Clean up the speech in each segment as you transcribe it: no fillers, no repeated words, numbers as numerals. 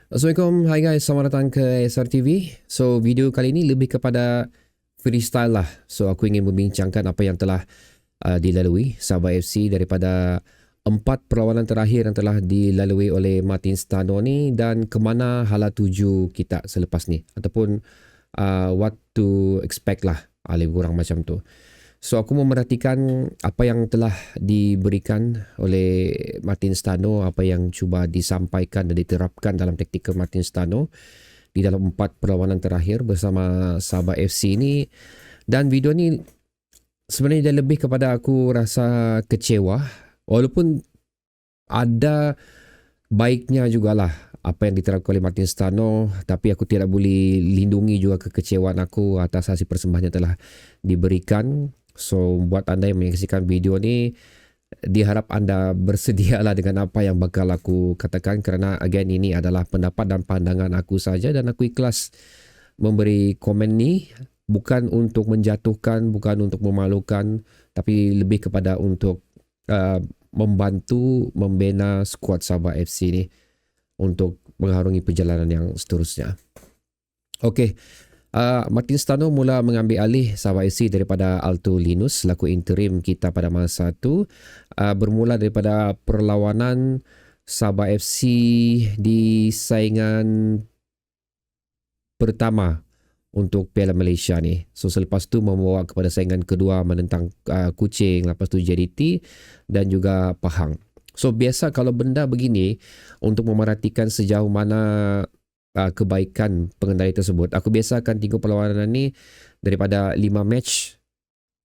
Assalamualaikum, hai guys, selamat datang ke SRTV. So, video kali ini lebih kepada freestyle lah. So, aku ingin membincangkan apa yang telah dilalui Sabah FC daripada 4 perlawanan terakhir yang telah dilalui oleh Martin Stano ni dan ke mana hala tuju kita selepas ni. Ataupun what to expect lah, lebih kurang macam tu. So aku memerhatikan apa yang telah diberikan oleh Martin Stano, apa yang cuba disampaikan dan diterapkan dalam taktikal Martin Stano di dalam 4 perlawanan terakhir bersama Sabah FC ini. Dan video ni sebenarnya dia lebih kepada aku rasa kecewa, walaupun ada baiknya jugalah apa yang diterapkan oleh Martin Stano, tapi aku tidak boleh lindungi juga kekecewaan aku atas hasil persembahan yang telah diberikan. So buat anda yang menyaksikan video ni, diharap anda bersedialah dengan apa yang bakal aku katakan, kerana again ini adalah pendapat dan pandangan aku saja dan aku ikhlas memberi komen ni bukan untuk menjatuhkan, bukan untuk memalukan, tapi lebih kepada untuk membantu membina skuad Sabah FC ni untuk mengharungi perjalanan yang seterusnya. Okey. Martin Stano mula mengambil alih Sabah FC daripada Alto Linus selaku interim kita pada masa itu, bermula daripada perlawanan Sabah FC di saingan pertama untuk Piala Malaysia ni. So selepas tu membawa kepada saingan kedua menentang Kuching, lepas tu JDT dan juga Pahang. So biasa kalau benda begini, untuk memerhatikan sejauh mana kebaikan pengendali tersebut, aku biasa akan tengok perlawanan ni daripada 5 match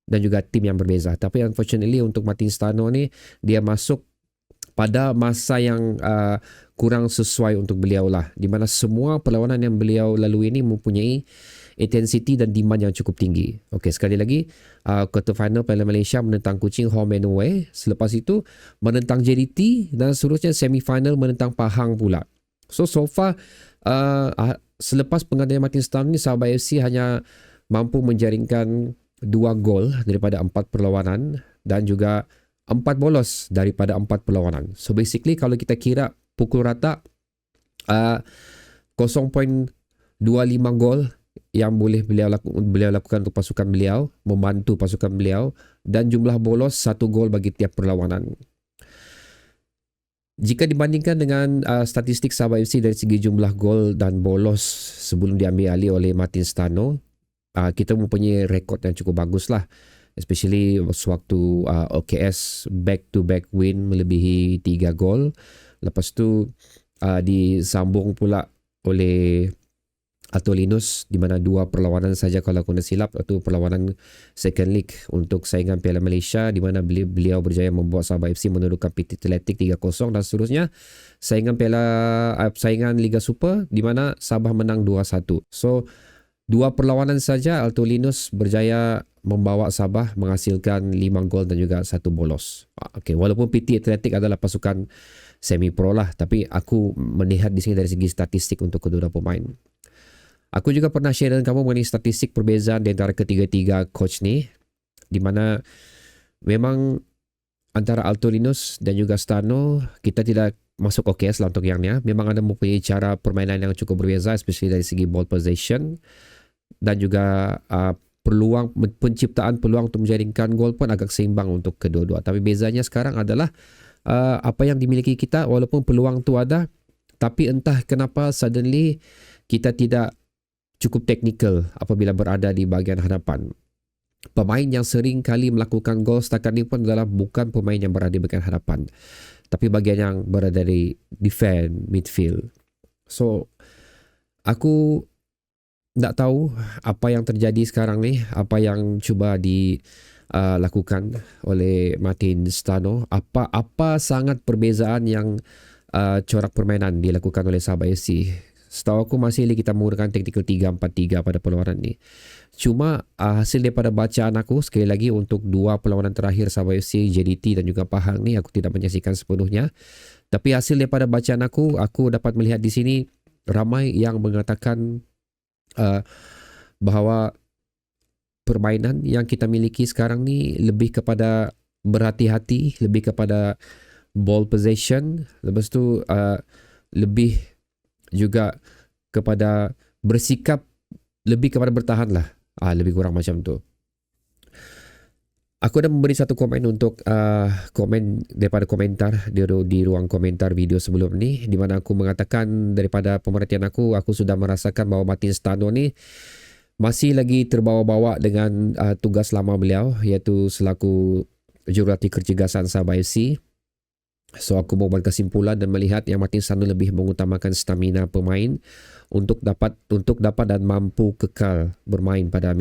dan juga tim yang berbeza. Tapi unfortunately untuk Martin Stano ni, dia masuk pada masa yang kurang sesuai untuk beliau lah, di mana semua perlawanan yang beliau lalui ini mempunyai intensity dan demand yang cukup tinggi. Okey, sekali lagi, quarter final Piala Malaysia menentang Kuching home and away, selepas itu menentang JDT dan seterusnya semi final menentang Pahang pula. So far selepas penggantian Martin Stano ni, Sabah FC hanya mampu menjaringkan 2 gol daripada 4 perlawanan dan juga 4 bolos daripada 4 perlawanan. So basically kalau kita kira pukul rata, 0.25 gol yang boleh beliau lakukan untuk pasukan beliau, membantu pasukan beliau, dan jumlah bolos 1 gol bagi tiap perlawanan. Jika dibandingkan dengan statistik Sabah FC dari segi jumlah gol dan bolos sebelum diambil alih oleh Martin Stano, kita mempunyai rekod yang cukup bagus lah. Especially sewaktu OKS back-to-back win melebihi 3 gol. Lepas tu disambung pula oleh Alto Linus, di mana 2 perlawanan saja kalau aku nak silap, itu perlawanan second league untuk saingan Piala Malaysia, di mana beliau berjaya membawa Sabah FC menundukkan PT Atletik 3-0 dan seterusnya. Saingan Liga Super, di mana Sabah menang 2-1. So 2 perlawanan saja Alto Linus berjaya membawa Sabah menghasilkan 5 gol dan juga 1 bolos. Okay, walaupun PT Atletik adalah pasukan semi pro lah, tapi aku melihat di sini dari segi statistik untuk kedua pemain. Aku juga pernah share dengan kamu mengenai statistik perbezaan di antara ketiga-tiga coach ni, di mana memang antara Alto Linus dan juga Stano, kita tidak masuk OKS lah untuk yang ni. Memang ada mempunyai cara permainan yang cukup berbeza, especially dari segi ball possession dan juga penciptaan peluang untuk menjaringkan gol pun agak seimbang untuk kedua-dua. Tapi bezanya sekarang adalah apa yang dimiliki kita, walaupun peluang tu ada, tapi entah kenapa suddenly kita tidak cukup teknikal apabila berada di bahagian hadapan. Pemain yang sering kali melakukan gol setakat ini pun adalah bukan pemain yang berada di bahagian hadapan, tapi bahagian yang berada di defend, midfield. So, aku tak tahu apa yang terjadi sekarang ni, apa yang cuba dilakukan oleh Martin Stano, apa sangat perbezaan yang corak permainan dilakukan oleh Sabah FC. Setahu aku masih lagi kita menggunakan taktikal 3-4-3 pada perlawanan ni. Cuma hasil daripada bacaan aku, sekali lagi untuk 2 perlawanan terakhir Sabah FC, JDT dan juga Pahang ni, aku tidak menyaksikan sepenuhnya. Tapi hasil daripada bacaan aku dapat melihat di sini ramai yang mengatakan bahawa permainan yang kita miliki sekarang ni lebih kepada berhati-hati, lebih kepada ball possession, lepas tu lebih juga kepada bersikap lebih kepada bertahan lah. Lebih kurang macam tu. Aku dah memberi satu komen untuk komen daripada komentar di ruang komentar video sebelum ni, di mana aku mengatakan daripada pemerhatian aku sudah merasakan bahawa Martin Stano ni masih lagi terbawa-bawa dengan tugas lama beliau, iaitu selaku jurulatih kecergasan Sabah FC. So aku membuat kesimpulan dan melihat yang Martin Stano lebih mengutamakan stamina pemain untuk dapat dan mampu kekal bermain pada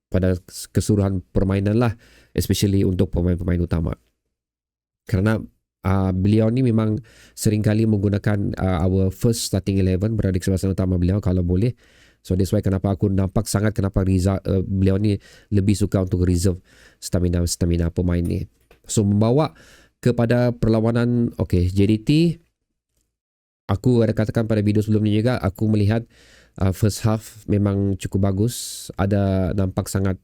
pada keseluruhan permainan lah, especially untuk pemain-pemain utama. Kerana beliau ni memang seringkali menggunakan our first starting 11 berada di kesebelasan utama beliau kalau boleh. So that's why kenapa aku nampak sangat kenapa beliau ni lebih suka untuk reserve stamina pemain ni. So membawa kepada perlawanan JDT, aku ada katakan pada video sebelum ni juga, aku melihat first half memang cukup bagus. Ada nampak sangat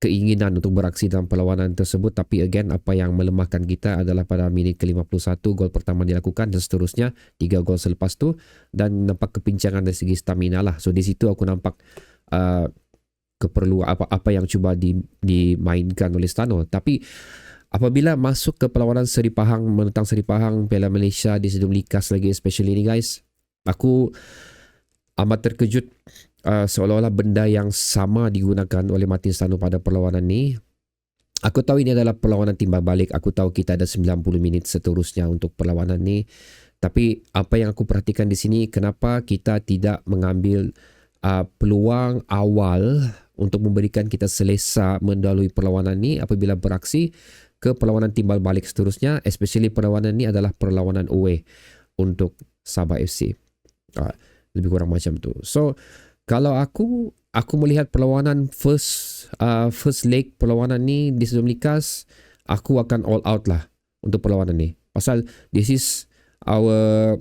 keinginan untuk beraksi dalam perlawanan tersebut, tapi again apa yang melemahkan kita adalah pada minit ke-51 gol pertama dilakukan dan seterusnya 3 gol selepas tu, dan nampak kepincangan dari segi stamina lah. So di situ aku nampak keperluan apa yang cuba dimainkan oleh Stano. Tapi apabila masuk ke perlawanan Seri Pahang menentang Seri Pahang Piala Malaysia di Stadium Likas lagi, especially ni guys, aku amat terkejut seolah-olah benda yang sama digunakan oleh Martin Stano pada perlawanan ni. Aku tahu ini adalah perlawanan timbal balik. Aku tahu kita ada 90 minit seterusnya untuk perlawanan ni. Tapi apa yang aku perhatikan di sini, kenapa kita tidak mengambil peluang awal untuk memberikan kita selesa mendahului perlawanan ni apabila beraksi ke perlawanan timbal balik seterusnya, especially perlawanan ni adalah perlawanan away untuk Sabah FC. Lebih kurang macam tu. So kalau aku melihat perlawanan first leg perlawanan ni di Stadium Likas, aku akan all out lah untuk perlawanan ni. Pasal this is our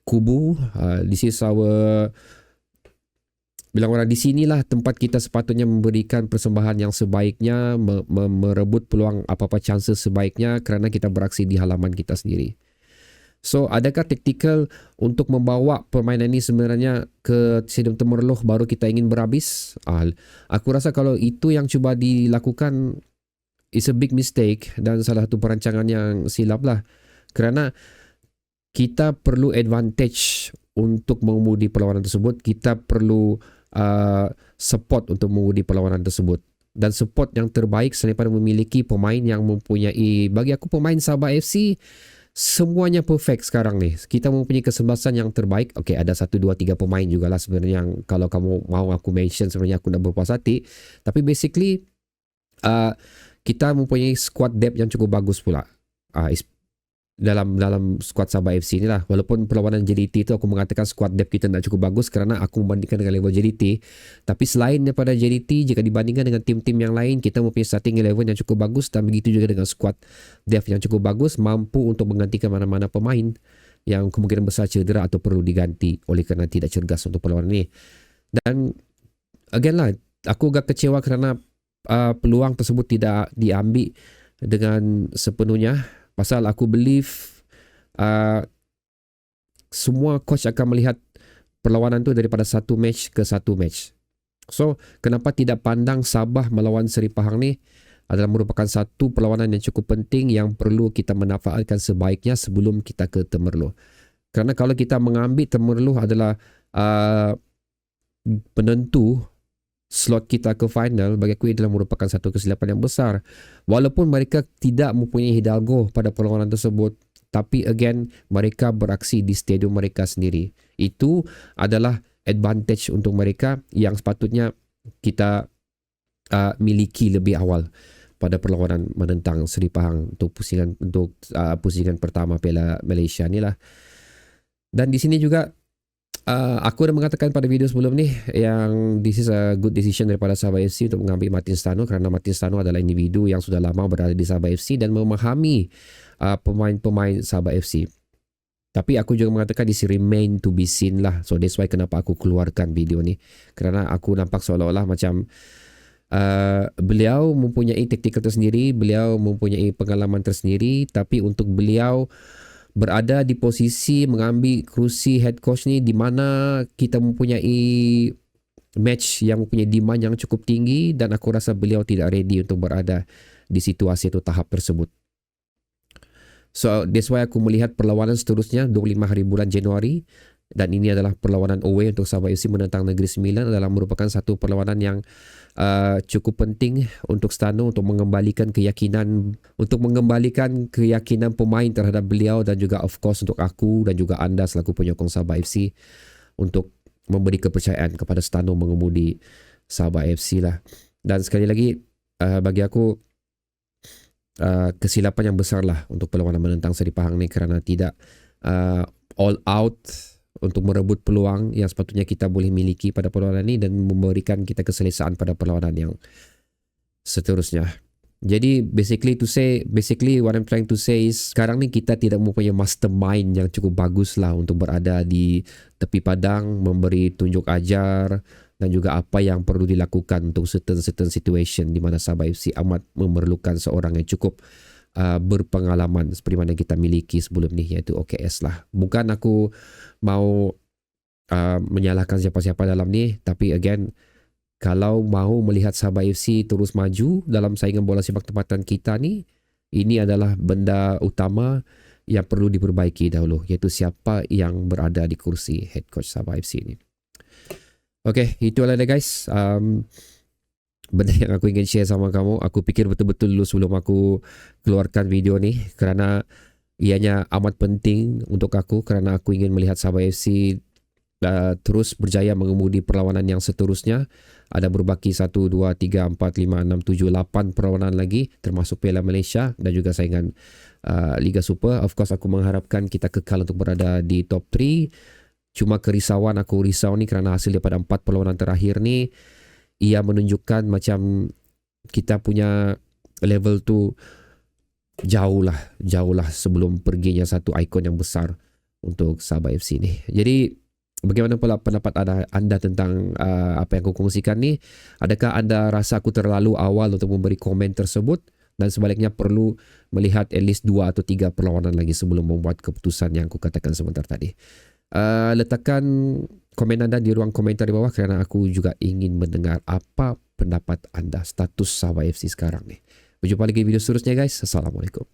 kubu, this is our, bilang orang, di sinilah tempat kita sepatutnya memberikan persembahan yang sebaiknya, merebut peluang apa-apa chances sebaiknya, kerana kita beraksi di halaman kita sendiri. So adakah taktikal untuk membawa permainan ini sebenarnya ke Stadium Temerloh baru kita ingin berhabis? Aku rasa kalau itu yang cuba dilakukan, is a big mistake dan salah satu perancangan yang silap lah. Kerana kita perlu advantage untuk mengundi perlawanan tersebut. Kita perlu support untuk mengundi perlawanan tersebut. Dan support yang terbaik selain daripada memiliki pemain yang mempunyai, bagi aku pemain Sabah FC semuanya perfect sekarang ni. Kita mempunyai kesebelasan yang terbaik. Ada 1, 2, 3 pemain jugalah sebenarnya yang kalau kamu mau aku mention, sebenarnya aku nak berpuas hati. Tapi basically kita mempunyai squad depth yang cukup bagus pula dalam squad Sabah FC ni lah. Walaupun perlawanan JDT tu aku mengatakan squad depth kita tak cukup bagus kerana aku membandingkan dengan level JDT. Tapi selain daripada JDT, jika dibandingkan dengan tim-tim yang lain, kita mempunyai starting 11 yang cukup bagus, dan begitu juga dengan squad depth yang cukup bagus, mampu untuk menggantikan mana-mana pemain yang kemungkinan besar cedera atau perlu diganti oleh kerana tidak cergas untuk perlawanan ni. Dan again lah, aku agak kecewa kerana peluang tersebut tidak diambil dengan sepenuhnya. Pasal aku believe semua coach akan melihat perlawanan tu daripada satu match ke satu match. So kenapa tidak pandang Sabah melawan Seri Pahang ni adalah merupakan satu perlawanan yang cukup penting yang perlu kita manfaatkan sebaiknya sebelum kita ke Temerloh. Kerana kalau kita mengambil Temerloh adalah penentu slot kita ke final, bagi aku adalah merupakan satu kesilapan yang besar. Walaupun mereka tidak mempunyai Hidalgo pada perlawanan tersebut, tapi again mereka beraksi di stadium mereka sendiri. Itu adalah advantage untuk mereka yang sepatutnya kita miliki lebih awal pada perlawanan menentang Seri Pahang untuk pusingan pertama Piala Malaysia ni lah. Dan di sini juga aku dah mengatakan pada video sebelum ni yang this is a good decision daripada Sabah FC untuk mengambil Martin Stano, kerana Martin Stano adalah individu yang sudah lama berada di Sabah FC dan memahami pemain-pemain Sabah FC. Tapi aku juga mengatakan this remain to be seen lah. So that's why kenapa aku keluarkan video ni, kerana aku nampak seolah-olah macam beliau mempunyai taktikal tersendiri, beliau mempunyai pengalaman tersendiri, tapi untuk beliau berada di posisi mengambil kerusi head coach ni, di mana kita mempunyai match yang mempunyai demand yang cukup tinggi, dan aku rasa beliau tidak ready untuk berada di situasi atau tahap tersebut. So that's why aku melihat perlawanan seterusnya 25 hari bulan Januari, dan ini adalah perlawanan away untuk Sabah FC menentang Negeri Sembilan, adalah merupakan satu perlawanan yang cukup penting untuk Stano untuk mengembalikan keyakinan pemain terhadap beliau, dan juga of course untuk aku dan juga anda selaku penyokong Sabah FC untuk memberi kepercayaan kepada Stano mengemudi Sabah FC lah. Dan sekali lagi bagi aku kesilapan yang besar lah untuk perlawanan menentang Seri Pahang ni, kerana tidak all out untuk merebut peluang yang sepatutnya kita boleh miliki pada perlawanan ini, dan memberikan kita keselesaan pada perlawanan yang seterusnya. Jadi basically what I'm trying to say is, sekarang ni kita tidak mempunyai mastermind yang cukup bagus lah untuk berada di tepi padang, memberi tunjuk ajar dan juga apa yang perlu dilakukan untuk certain situation di mana Sabah FC amat memerlukan seorang yang cukup berpengalaman seperti mana kita miliki sebelum ni, iaitu OKS lah. Bukan aku mau menyalahkan siapa-siapa dalam ni, tapi again, kalau mahu melihat Sabah FC terus maju dalam saingan bola sepak tempatan kita ni, ini adalah benda utama yang perlu diperbaiki dahulu, iaitu siapa yang berada di kursi head coach Sabah FC ni. Okay, itulah dia guys. Benda yang aku ingin share sama kamu. Aku fikir betul-betul dulu sebelum aku keluarkan video ni, kerana ianya amat penting untuk aku, kerana aku ingin melihat Sabah FC terus berjaya mengemudi perlawanan yang seterusnya. Ada berbaki 1, 2, 3, 4, 5, 6, 7, 8 perlawanan lagi, termasuk Piala Malaysia dan juga saingan Liga Super. Of course aku mengharapkan kita kekal untuk berada di top 3. Cuma aku risau ni kerana hasil daripada 4 perlawanan terakhir ni, ia menunjukkan macam kita punya level tu jauh lah sebelum perginya satu ikon yang besar untuk Sabah FC ni. Jadi bagaimana pula pendapat anda tentang apa yang aku kongsikan ni? Adakah anda rasa aku terlalu awal untuk memberi komen tersebut, dan sebaliknya perlu melihat at least 2 atau 3 perlawanan lagi sebelum membuat keputusan yang aku katakan sebentar tadi? Letakkan komen anda di ruang komentar di bawah, kerana aku juga ingin mendengar apa pendapat anda status Sabah FC sekarang ni. Berjumpa lagi video seterusnya guys. Assalamualaikum.